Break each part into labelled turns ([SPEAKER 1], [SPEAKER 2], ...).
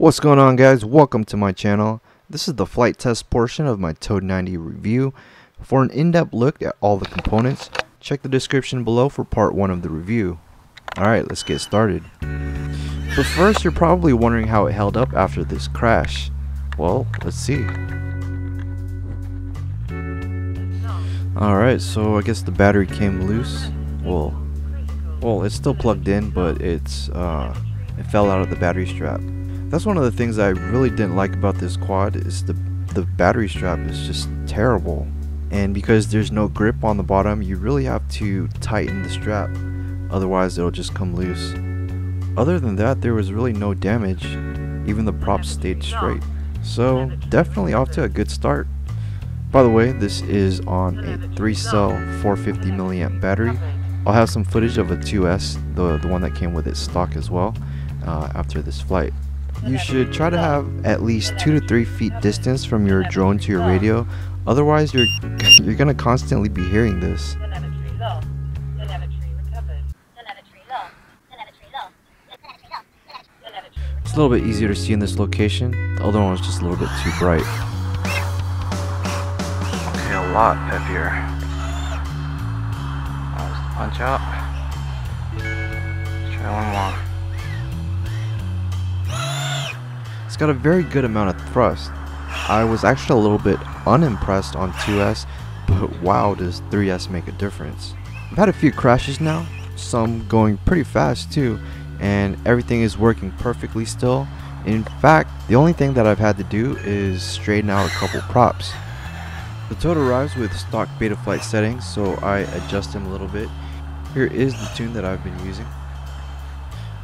[SPEAKER 1] What's going on, guys? Welcome to my channel. This is the flight test portion of my Toad 90 review. For an in-depth look at all the components, check the description below for part 1 of the review. Alright, let's get started. But first, you're probably wondering how it held up after this crash. Well, let's see. Alright, so I guess the battery came loose. Well, it's still plugged in, but it fell out of the battery strap. That's one of the things I really didn't like about this quad is the battery strap is just terrible. And because there's no grip on the bottom, you really have to tighten the strap, otherwise it'll just come loose. Other than that, there was really no damage. Even the props stayed straight. So definitely off to a good start. By the way, this is on a 3-cell 450 milliamp battery. I'll have some footage of a 2S, the one that came with its stock as well, after this flight. You should try to have at least 2 to 3 feet distance from your drone to your radio, otherwise you're gonna constantly be hearing this. It's a little bit easier to see in this location. The other one was just a little bit too bright. Okay, a lot heavier. Punch out. Let's try one more. It's got a very good amount of thrust. I was actually a little bit unimpressed on 2S, but wow, does 3S make a difference. I've had a few crashes now, some going pretty fast too, and everything is working perfectly still. In fact, the only thing that I've had to do is straighten out a couple props. The Toad arrives with stock Betaflight settings, so I adjust them a little bit. Here is the tune that I've been using.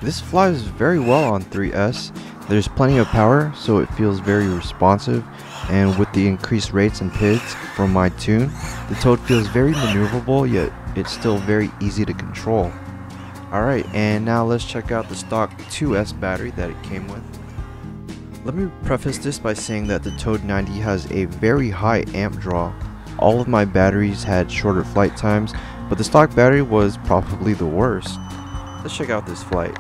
[SPEAKER 1] This flies very well on 3S. There's plenty of power, so it feels very responsive, and with the increased rates and PIDs from my tune, the Toad feels very maneuverable, yet it's still very easy to control. Alright, and now let's check out the stock 2S battery that it came with. Let me preface this by saying that the Toad 90 has a very high amp draw. All of my batteries had shorter flight times, but the stock battery was probably the worst. Let's check out this flight.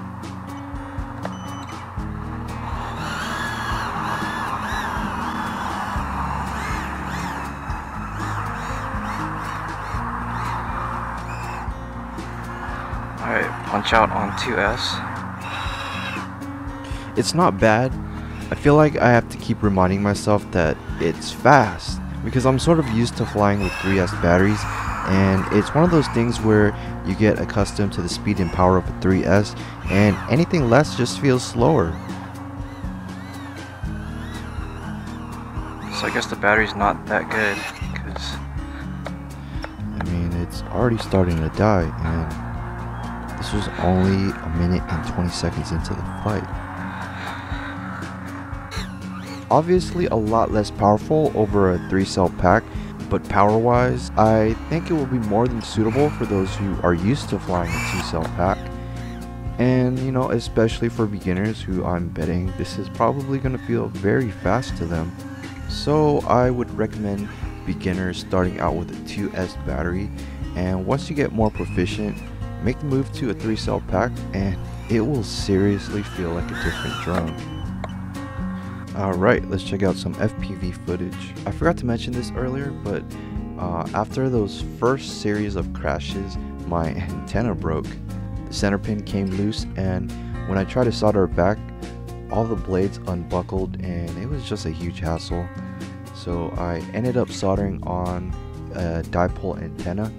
[SPEAKER 1] Alright, punch out on 2S. It's not bad. I feel like I have to keep reminding myself that it's fast, because I'm sort of used to flying with 3S batteries, and it's one of those things where you get accustomed to the speed and power of a 3S, and anything less just feels slower. So I guess the battery's not that good, because I mean, it's already starting to die, and this was only a minute and 20 seconds into the flight. Obviously a lot less powerful over a 3-cell pack, but power wise I think it will be more than suitable for those who are used to flying a 2-cell pack, and you know, especially for beginners who I'm betting this is probably going to feel very fast to them. So I would recommend beginners starting out with a 2S battery, and once you get more proficient, make the move to a 3-cell pack and it will seriously feel like a different drone. Alright, let's check out some FPV footage. I forgot to mention this earlier, but after those first series of crashes, my antenna broke. The center pin came loose, and when I tried to solder it back, all the blades unbuckled and it was just a huge hassle. So I ended up soldering on a dipole antenna.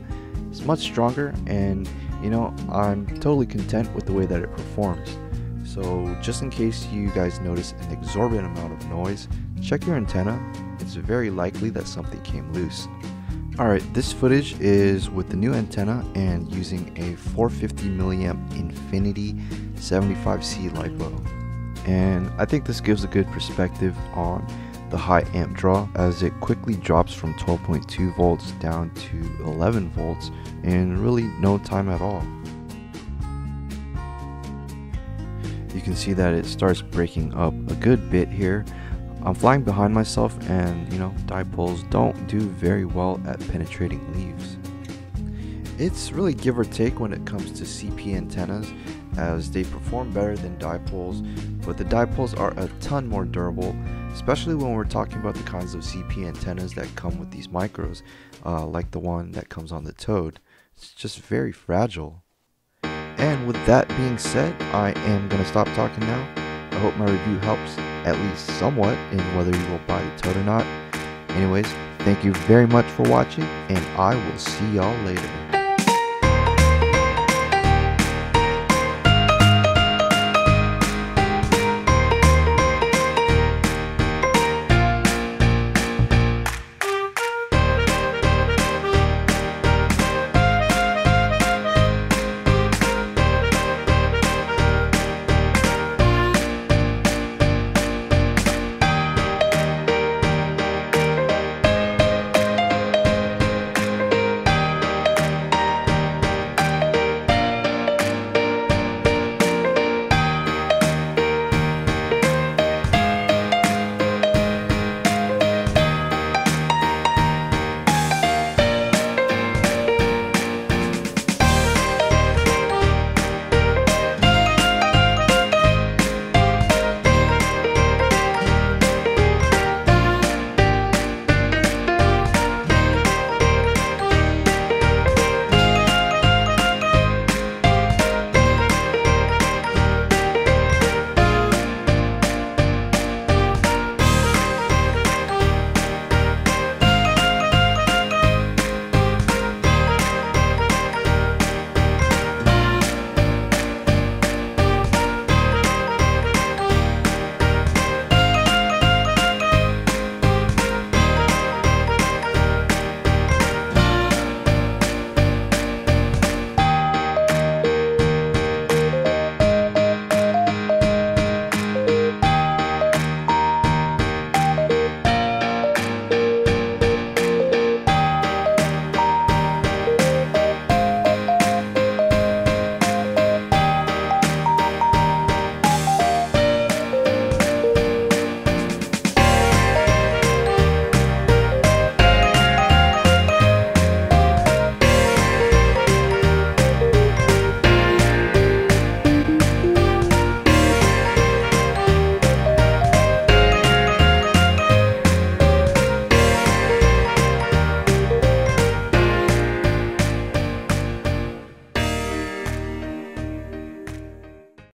[SPEAKER 1] It's much stronger, and you know, I'm totally content with the way that it performs. So just in case you guys notice an exorbitant amount of noise, check your antenna. It's very likely that something came loose. Alright, this footage is with the new antenna and using a 450 milliamp Infinity 75C LiPo. And I think this gives a good perspective on the high amp draw, as it quickly drops from 12.2 volts down to 11 volts in really no time at all. You can see that it starts breaking up a good bit here. I'm flying behind myself, and you know, dipoles don't do very well at penetrating leaves. It's really give or take when it comes to CP antennas, as they perform better than dipoles, but the dipoles are a ton more durable, especially when we're talking about the kinds of CP antennas that come with these micros, like the one that comes on the Toad. It's just very fragile. And with that being said, I am going to stop talking now. I hope my review helps at least somewhat in whether you will buy the Toad or not. Anyways, thank you very much for watching, and I will see y'all later.